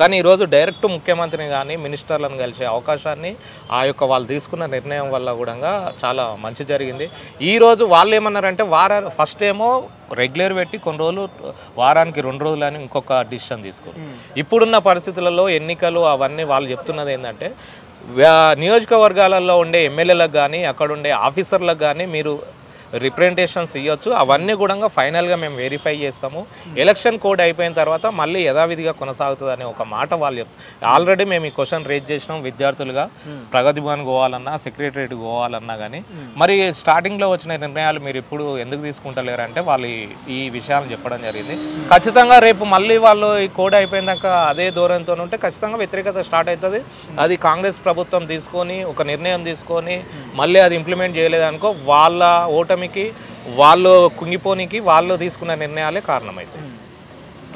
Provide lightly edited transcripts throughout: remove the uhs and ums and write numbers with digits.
కానీ ఈరోజు డైరెక్ట్ ముఖ్యమంత్రిని కానీ మినిస్టర్లను కలిసే అవకాశాన్ని ఆ యొక్క వాళ్ళు తీసుకున్న నిర్ణయం వల్ల కూడా చాలా మంచి జరిగింది. ఈరోజు వాళ్ళు ఏమన్నారంటే ఫస్ట్ ఏమో రెగ్యులర్ పెట్టి కొన్ని రోజులు వారానికి 2 రోజులు అని ఇంకొక డిసిషన్ తీసుకోరు. ఇప్పుడున్న పరిస్థితులలో ఎన్నికలు అవన్నీ వాళ్ళు చెప్తున్నది ఏంటంటే నియోజకవర్గాలలో ఉండే ఎమ్మెల్యేలకు కానీ అక్కడ ఉండే ఆఫీసర్లకు కానీ మీరు రిప్రజెంటేషన్స్ ఇవ్వచ్చు, అవన్నీ కూడా ఫైనల్గా మేము వెరిఫై చేస్తాము. ఎలక్షన్ కోడ్ అయిపోయిన తర్వాత మళ్ళీ యథావిధిగా కొనసాగుతుంది అనే ఒక మాట వాళ్ళు చెప్తారు. ఆల్రెడీ మేము ఈ క్వశ్చన్ రేజ్ చేసినాం విద్యార్థులుగా. ప్రగతి భవన్ పోవాలన్నా సెక్రటరేట్ పోవాలన్నా కానీ మరి స్టార్టింగ్లో వచ్చిన నిర్ణయాలు మీరు ఇప్పుడు ఎందుకు తీసుకుంటలేరు అంటే వాళ్ళు ఈ విషయాలు చెప్పడం జరిగింది. ఖచ్చితంగా రేపు మళ్ళీ వాళ్ళు ఈ కోడ్ అయిపోయినాక అదే ధోరణితో ఉంటే ఖచ్చితంగా వ్యతిరేకత స్టార్ట్ అవుతుంది. అది కాంగ్రెస్ ప్రభుత్వం తీసుకొని ఒక నిర్ణయం తీసుకొని మళ్ళీ అది ఇంప్లిమెంట్ చేయలేదనుకో వాళ్ళ ఓటమికి వాళ్ళు కుంగిపోనికి వాళ్ళు తీసుకున్న నిర్ణయాలే కారణమవుతాయి.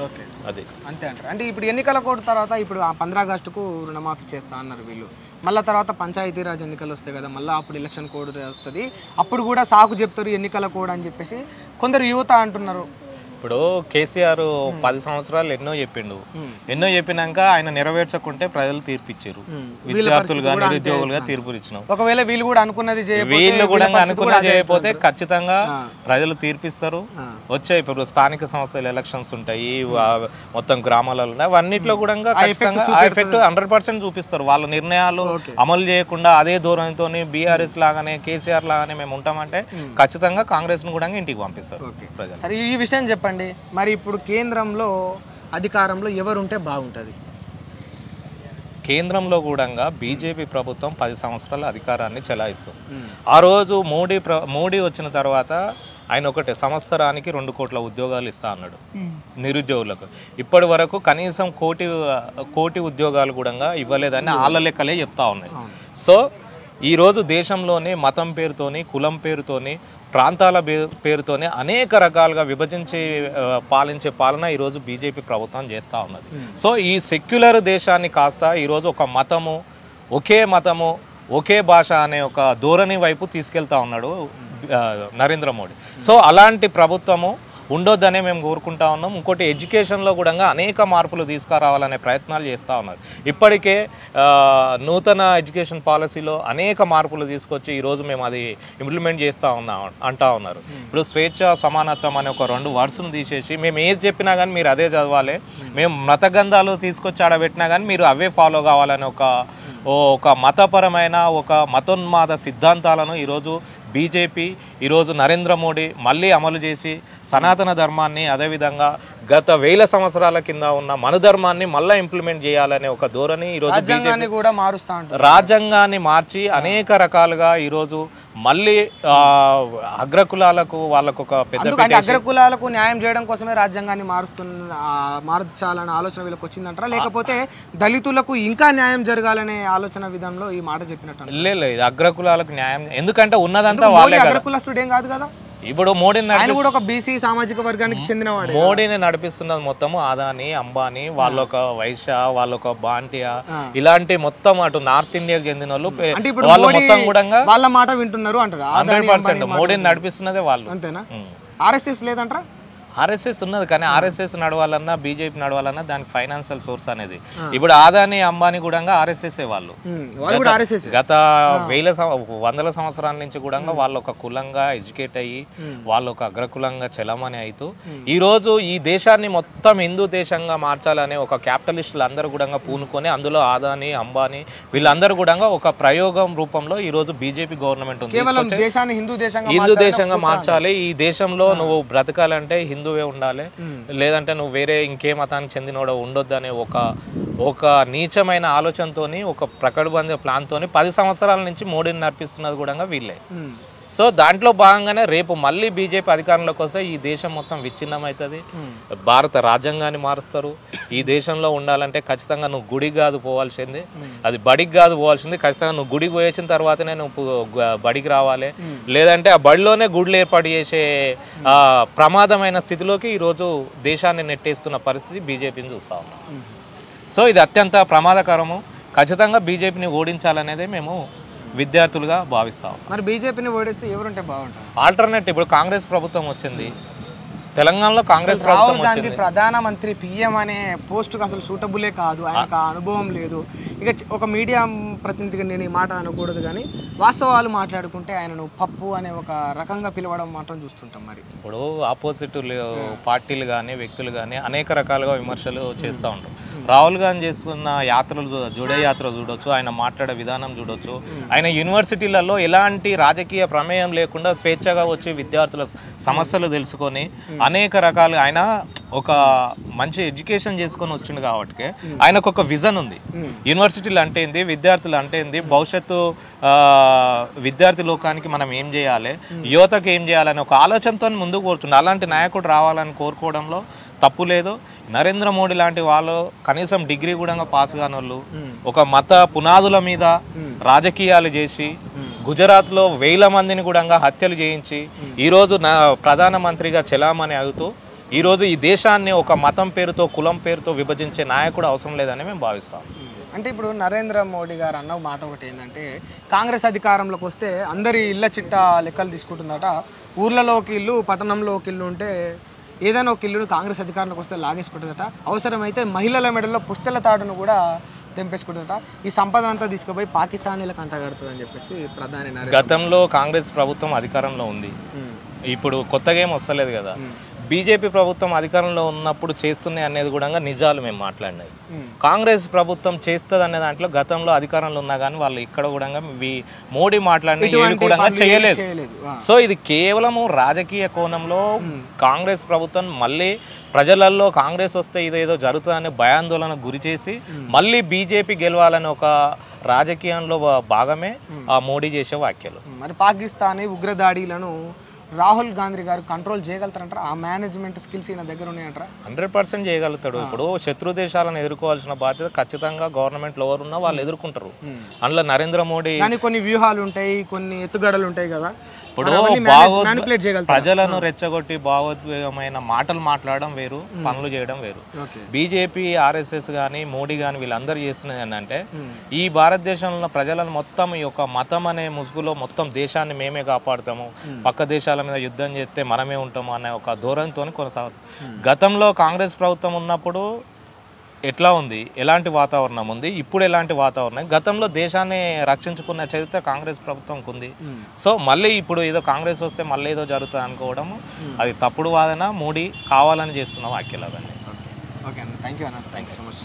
ఓకే, అది అంతే అంటారు. అంటే ఇప్పుడు ఎన్నికల కోడ్ తర్వాత ఇప్పుడు 15 ఆగస్టుకు రుణమాఫీ చేస్తా అన్నారు వీళ్ళు. మళ్ళీ తర్వాత పంచాయతీరాజ్ ఎన్నికలు వస్తాయి కదా, మళ్ళీ అప్పుడు ఎలక్షన్ కోడ్ వస్తుంది. అప్పుడు కూడా సాకు చెప్తారు ఎన్నికల కోడ్ అని చెప్పేసి కొందరు యువత అంటున్నారు. ఇప్పుడు కేసీఆర్ 10 సంవత్సరాలు ఎన్నో చెప్పిండు. ఎన్నో చెప్పినాక ఆయన నెరవేర్చకుంటే ప్రజలు తీర్పిచ్చారు. విద్యార్థులుగా నిరుద్యోగులుగా తీర్పులు ఇచ్చినాం. ఒకవేళ వీళ్ళు కూడా అనుకున్నది వీళ్ళు కూడా అనుకున్నది చేయకపోతే ఖచ్చితంగా ప్రజలు తీర్పిస్తారు. వచ్చాయి ఇప్పుడు స్థానిక సంస్థల ఎలక్షన్స్ ఉంటాయి, మొత్తం గ్రామాలలో ఉన్నాయి, అవన్నిట్లో కూడా ఖచ్చితంగా ఆ ఎఫెక్ట్ 100% చూపిస్తారు. వాళ్ళ నిర్ణయాలు అమలు చేయకుండా అదే ధోరణితో బీఆర్ఎస్ లాగానే కేసీఆర్ లాగానే మేము ఉంటామంటే ఖచ్చితంగా కాంగ్రెస్ ను కూడా ఇంటికి పంపిస్తారు ప్రజలు. సరే, ఈ విషయం చెప్పండి. మరి ఇప్పుడు కేంద్రంలో అధికారంలో ఎవరుంటే బాగుంటుంది? కేంద్రంలో కూడా బీజేపీ ప్రభుత్వం 10 సంవత్సరాల అధికారాన్ని చెలాయిస్తుంది. ఆ రోజు మోడీ వచ్చిన తర్వాత ఆయన ఒకటే సంవత్సరానికి 2 కోట్ల ఉద్యోగాలు ఇస్తా అన్నాడు నిరుద్యోగులకు. ఇప్పటి వరకు కనీసం కోటి ఉద్యోగాలు కూడా ఇవ్వలేదని వాళ్ళ లెక్కలే చెప్తా ఉన్నాయి. సో ఈరోజు దేశంలోనే మతం పేరుతోని కులం పేరుతోని ప్రాంతాల పేరుతోనే అనేక రకాలుగా విభజించి పాలించే పాలన ఈరోజు బీజేపీ ప్రభుత్వం చేస్తూ ఉన్నది. సో ఈ సెక్యులర్ దేశాన్ని కాస్త ఈరోజు ఒక మతము ఒకే భాష అనే ఒక ధోరణి వైపు తీసుకెళ్తా ఉన్నాడు నరేంద్ర మోడీ. సో అలాంటి ప్రభుత్వము ఉండొద్దనే మేము కోరుకుంటా ఉన్నాం. ఇంకోటి ఎడ్యుకేషన్లో కూడా అనేక మార్పులు తీసుకురావాలనే ప్రయత్నాలు చేస్తూ ఉన్నారు. ఇప్పటికే నూతన ఎడ్యుకేషన్ పాలసీలో అనేక మార్పులు తీసుకొచ్చి ఈరోజు మేము అది ఇంప్లిమెంట్ చేస్తూ అంటా ఉన్నారు. ఇప్పుడు స్వేచ్ఛ సమానత్వం అనే ఒక 2 వర్డ్స్ను తీసేసి మేము ఏది చెప్పినా కానీ మీరు అదే చదవాలి, మేము మత గ్రంథాలు తీసుకొచ్చి ఆడబెట్టినా కానీ మీరు అవే ఫాలో కావాలని ఒక మతపరమైన ఒక మతోన్మాద సిద్ధాంతాలను ఈరోజు బీజేపీ ఈరోజు నరేంద్ర మోడీ మళ్ళీ అమలు చేసి సనాతన ధర్మాన్ని అదేవిధంగా గత 1000 సంవత్సరాల కింద ఉన్న మన ధర్మాన్ని మళ్ళీ ఇంప్లిమెంట్ చేయాలనే ఒక ధోరణి ఈరోజు రాజ్యాంగాన్ని మార్చి అనేక రకాలుగా ఈరోజు మళ్ళీ అగ్రకులాలకు వాళ్ళకు ఒక పెద్ద అగ్రకులాలకు న్యాయం చేయడం కోసమే రాజ్యాంగాన్ని మార్చాలనే ఆలోచన వీళ్ళకి వచ్చిందంటారా, లేకపోతే దళితులకు ఇంకా న్యాయం జరగాలనే ఆలోచన విధంలో ఈ మాట చెప్పినట్టు? లేదు, అగ్రకులాలకు న్యాయం ఎందుకంటే ఉన్నదంతా వాళ్ళే అగ్రకులస్తుడు ఏం కాదు కదా. ఇప్పుడు మోడీని నడిపిస్తున్నది మొత్తము అదాని అంబానీ వాళ్ళొక వైశ్య వాళ్ళొక బాంటియా ఇలాంటి మొత్తం అటు నార్త్ ఇండియాకి చెందిన వాళ్ళు వాళ్ళు మొత్తం కూడా వాళ్ళ మాట వింటున్నారు అంటారు. 100% మోడీని నడిపిస్తున్నదే వాళ్ళు. అంతేనా? ఆర్ఎస్ఎస్ లేదంటారా? ఆర్ఎస్ఎస్ ఉన్నది కానీ ఆర్ఎస్ఎస్ నడవాలన్నా బీజేపీ నడవాలన్నా దానికి ఫైనాన్షియల్ సోర్స్ అనేది. ఇప్పుడు ఆదాని అంబానీ కూడా ఆర్ఎస్ఎస్ వాళ్ళు గత 100 సంవత్సరాల నుంచి కూడా వాళ్ళు ఒక కులంగా ఎడ్యుకేట్ అయ్యి వాళ్ళు ఒక అగ్రకులంగా చలమని అవుతూ ఈ రోజు ఈ దేశాన్ని మొత్తం హిందూ దేశంగా మార్చాలనే ఒక క్యాపిటలిస్టులు అందరూ కూడా పూనుకొని అందులో ఆదాని అంబానీ వీళ్ళందరూ కూడా ఒక ప్రయోగం రూపంలో ఈ రోజు బీజేపీ గవర్నమెంట్ ఉంది. హిందూ దేశంగా మార్చాలి, ఈ దేశంలో నువ్వు బ్రతకాలంటే హిందువే ఉండాలి, లేదంటే నువ్వు వేరే ఇంకే మతానికి చెందినోడో ఉండొద్దు అనే ఒక నీచమైన ఆలోచనతోని ఒక ప్రకటబంధ ప్లాన్ తోని 10 సంవత్సరాల నుంచి మోడీని నడిపిస్తున్నది కూడా వీళ్ళే. సో దాంట్లో భాగంగానే రేపు మళ్ళీ బీజేపీ అధికారంలోకి వస్తే ఈ దేశం మొత్తం విచ్ఛిన్నమవుతుంది, భారత రాజ్యాంగాన్ని మారుస్తారు. ఈ దేశంలో ఉండాలంటే ఖచ్చితంగా నువ్వు గుడికి కాదు పోవాల్సింది, అది బడికి కాదు పోవాల్సింది, ఖచ్చితంగా నువ్వు గుడికి పోయేసిన తర్వాతనే నువ్వు బడికి రావాలి, లేదంటే ఆ బడిలోనే గుడులు ఏర్పాటు చేసే ప్రమాదమైన స్థితిలోకి ఈరోజు దేశాన్ని నెట్టేస్తున్న పరిస్థితి బీజేపీని చూస్తా ఉన్నాం. సో ఇది అత్యంత ప్రమాదకరము. ఖచ్చితంగా బీజేపీని ఓడించాలనేదే మేము విద్యార్థులుగా భావిస్తాం. మరి బీజేపీని ఓడిస్తే ఎవరుంటే బాగుంటుంది? ఆల్టర్నేటివ్ ఇప్పుడు కాంగ్రెస్ ప్రభుత్వం వచ్చింది, తెలంగాణలో కాంగ్రెస్ ప్రభుత్వం రాహుల్ గాంధీ వచ్చింది. ప్రధానమంత్రి పిఎం అనే పోస్టుకు అసలు సూటబులే కాదు, ఆయనకు ఆ అనుభవం లేదు. ఇక ఒక మీడియా ప్రతినిధిగా నేను ఈ మాట అనకూడదు, కానీ వాస్తవాలు మాట్లాడుకుంటే ఆయనను పప్పు అనే ఒక రకంగా పిలవడం మాత్రం చూస్తుంటాం. మరి ఇప్పుడు ఆపోజిట్ పార్టీలు కానీ వ్యక్తులు కానీ అనేక రకాలుగా విమర్శలు చేస్తూ ఉంటారు. రాహుల్ గాంధీ చేసుకున్న యాత్రలు జోడే యాత్ర చూడొచ్చు, ఆయన మాట్లాడే విధానం చూడొచ్చు. ఆయన యూనివర్సిటీలలో ఎలాంటి రాజకీయ ప్రమేయం లేకుండా స్వేచ్ఛగా వచ్చి విద్యార్థుల సమస్యలు తెలుసుకొని అనేక రకాలు ఆయన ఒక మంచి ఎడ్యుకేషన్ చేసుకొని వచ్చిండు కాబట్టి ఆయనకు ఒక విజన్ ఉంది. యూనివర్సిటీలు అంటే ఏంది, విద్యార్థులు అంటే ఏంది, భవిష్యత్తు విద్యార్థి లోకానికి మనం ఏం చేయాలి, యువతకు ఏం చేయాలని ఒక ఆలోచనతో ముందుకు కోరుతుంది. అలాంటి నాయకుడు రావాలని కోరుకోవడంలో తప్పు లేదు. నరేంద్ర మోడీ లాంటి వాళ్ళు కనీసం డిగ్రీ కూడా పాస్ కాని వాళ్ళు ఒక మత పునాదుల మీద రాజకీయాలు చేసి గుజరాత్లో 1000 మందిని కూడా హత్యలు చేయించి ఈరోజు ప్రధానమంత్రిగా చెలామణి అవుతూ ఈరోజు ఈ దేశాన్ని ఒక మతం పేరుతో కులం పేరుతో విభజించే నాయకుడు అవసరం లేదని మేము భావిస్తాం. అంటే ఇప్పుడు నరేంద్ర మోడీ గారు అన్న మాట ఒకటి ఏంటంటే, కాంగ్రెస్ అధికారంలోకి వస్తే అందరి ఇళ్ల చిట్టా లెక్కలు తీసుకుంటుందట. ఊర్లలోకి ఇల్లు, పట్టణంలోకి ఇల్లు ఉంటే ఏదైనా ఒక ఇల్లును కాంగ్రెస్ అధికారంలోకి వస్తే లాగేసుకుంటుందట. అవసరమైతే మహిళల మెడలో పుస్తల తాడును కూడా తెంపేసుకుంటుందట. ఈ సంపద అంతా తీసుకుపోయి పాకిస్తానీలకు అంటగడుతుంది అని చెప్పేసి ప్రధాని గతంలో కాంగ్రెస్ ప్రభుత్వం అధికారంలో ఉంది, ఇప్పుడు కొత్తగా ఏం వస్తలేదు కదా. బీజేపీ ప్రభుత్వం అధికారంలో ఉన్నప్పుడు చేస్తున్నాయి అనేది కూడా నిజాలు మేము మాట్లాడినాయి. కాంగ్రెస్ ప్రభుత్వం చేస్తుంది అనే దాంట్లో గతంలో అధికారంలో ఉన్నా కానీ వాళ్ళు ఇక్కడ కూడా మోడీ మాట్లాడిన కూడా చేయలేదు. సో ఇది కేవలము రాజకీయ కోణంలో కాంగ్రెస్ ప్రభుత్వం మళ్ళీ ప్రజలలో కాంగ్రెస్ వస్తే ఇదేదో జరుగుతుందనే భయాందోళన గురి చేసి మళ్ళీ బీజేపీ గెలవాలని ఒక రాజకీయంలో భాగమే ఆ మోడీ చేసే వ్యాఖ్యలు. మరి పాకిస్తానీ ఉగ్రదాడిలను రాహుల్ గాంధీ గారు కంట్రోల్ చేయగలుగుతారంటారా? ఆ మేనేజ్మెంట్ స్కిల్స్ ఈయన దగ్గర ఉన్నాయంటారా? 100% చేయగలుగుతాడు. ఇప్పుడు శత్రు దేశాలను ఎదుర్కోవాల్సిన బాధ్యత ఖచ్చితంగా గవర్నమెంట్లో ఎవరున్నా వాళ్ళు ఎదుర్కొంటారు. అందులో నరేంద్ర మోడీ కానీ కొన్ని వ్యూహాలు ఉంటాయి, కొన్ని ఎత్తుగడలు ఉంటాయి కదా. ఇప్పుడు ప్రజలను రెచ్చగొట్టి భావోద్వేగమైన మాటలు మాట్లాడడం వేరు, పనులు చేయడం వేరు. బీజేపీ, ఆర్ఎస్ఎస్ గానీ మోడీ గానీ వీళ్ళందరూ చేస్తున్నది ఏంటంటే ఈ భారతదేశంలో ప్రజలను మొత్తం ఈ యొక్క మతం అనే ముసుగులో మొత్తం దేశాన్ని మేమే కాపాడుతాము, పక్క దేశాల మీద యుద్ధం చేస్తే మనమే ఉంటాము అనే ఒక ధోరణితో కొనసాగుతుంది. గతంలో కాంగ్రెస్ ప్రభుత్వం ఉన్నప్పుడు ఎట్లా ఉంది, ఎలాంటి వాతావరణం ఉంది, ఇప్పుడు ఎలాంటి వాతావరణం, గతంలో దేశాన్ని రక్షించుకున్న చరిత్ర కాంగ్రెస్ ప్రభుత్వంకి ఉంది. సో మళ్ళీ ఇప్పుడు ఏదో కాంగ్రెస్ వస్తే మళ్ళీ ఏదో జరుగుతుంది అనుకోవడం అది తప్పుడు వాదన. మోడీ కావాలని చేస్తున్న వ్యాఖ్యలు అవన్నీ. ఓకే అన్న, థ్యాంక్ యూ అన్న, థ్యాంక్ యూ సో మచ్.